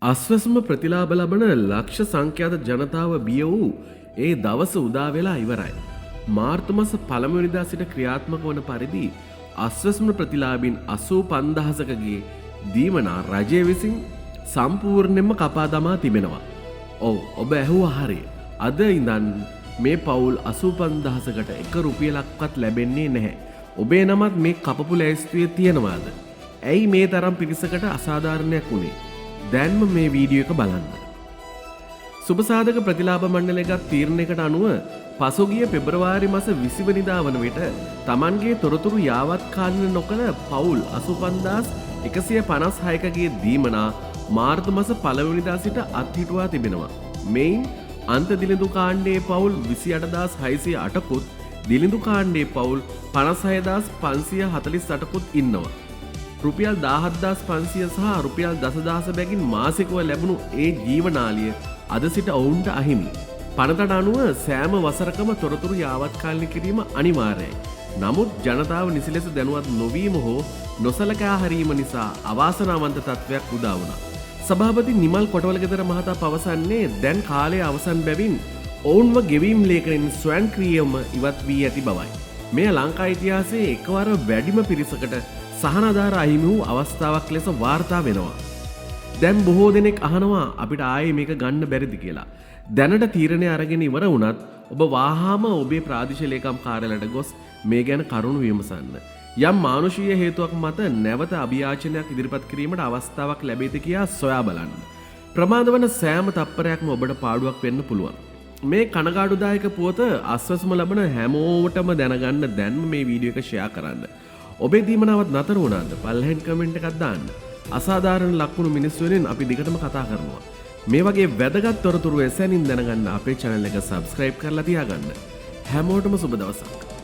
අස්වැසුම ප්‍රතිලාභ ලබන ලක්ෂ සංඛ්‍යාත ජනතාව බිය වූ ඒ දවස උදා වෙලා ඉවරයි. මාර්තු මාස පළමුවෙනිදා සිට ක්‍රියාත්මක වන පරිදි අස්වැසුම ප්‍රතිලාභීන් 85000කගේ දීමනා රජය විසින් සම්පූර්ණයෙන්ම කපා දමා තිබෙනවා. ඔබ ඇහුවා හරිය. අද ඉඳන් මේ පවුල් 85000කට 1 රුපියලක්වත් ලැබෙන්නේ නැහැ. ඔබේ නමත් මේ කපපු ලැයිස්තුවේ තියෙනවාද? ඇයි මේ තරම් පිරිසකට අසාධාරණයක් වුණේ? දැන්ම මේ වීඩියෝ එක බලන්න. සුබසාධක ප්‍රතිලාභ මණ්ඩලයේගත් තීරණයකට අනුව පසුගිය පෙබරවාරි මාස 20 වෙනිදා වන විට Tamanගේ තොරතුරු යාවත් කාලින නොකළ පවුල් 85156කගේ දීමනා මාර්තු මාස පළවෙනිදා සිට අත්හිටුවා තිබෙනවා. මෙයින් අන්ත දිලිඳු කාණ්ඩයේ පවුල් 28608කුත් දිලිඳු කාණ්ඩයේ පවුල් 56548කුත් ඉන්නවා. රුපියල් 17500 සහ රුපියල් 10000 බැගින් මාසිකව ලැබුණු ඒ ජීවනාලිය අද සිට ඔවුන්ට අහිමි. පනතට අනුව සෑම වසරකම තොරතුරු යාවත්කාලනය කිරීම අනිවාර්යයි. නමුත් ජනතාව නිසි ලෙස දැනුවත් නොවීම හෝ නොසලකා හැරීම නිසා අවාසනාවන්ත තත්ත්වයක් උදා වුණා. සභාපති නිමල් කොටවලගෙදර මහතා පවසන්නේ දැන් කාලය අවසන් බැවින් ඔවුන්ව ගෙවීම් ලේඛනයෙන් ස්වයංක්‍රීයවම ඉවත් වී ඇති බවයි. මෙය ලංකා ඉතිහාසයේ එකවර වැඩිම පිරිසකට සහනාධාර අහිමි වූ අවස්ථාවක් ලෙස වාර්තා වෙනවා. දැන් බොහෝ දෙනෙක් අහනවා අපිට ආයේ මේක ගන්න බැරිද කියලා. දැනට තීරණය අරගෙන ඉවර වුණත් ඔබ වහාම ඔබේ ප්‍රාදේශීය ලේකම් කාර්යාලයට ගොස් මේ ගැන කරුණු විමසන්න. යම් මානුෂීය හේතුවක් මත නැවත අභියාචනයක් ඉදිරිපත් කිරීමට අවස්ථාවක් ලැබෙයිද කියා සොයා බලන්න. ප්‍රමාද වන සෑම තප්පරයක්ම ඔබට පාඩුවක් වෙන්න පුළුවන්. මේ කනගාටුදායක පුවත අස්වැසුම ලබන හැමෝටම දැනගන්න දැන්ම මේ වීඩියෝ එක ෂෙයා කරන්න. ඔබේ දීමනාවත් නතර වුණාද? පල්ලෙහෙන් කමෙන්ට් එකක් දාන්න. අසාධාරණ ලක්ෂණ මිනිස්සු වෙනින් අපි දිගටම කතා කරනවා. මේ වගේ වැදගත් තොරතුරු එසැනින් දැනගන්න අපේ channel එක subscribe කරලා තියාගන්න. හැමෝටම සුබ දවසක්.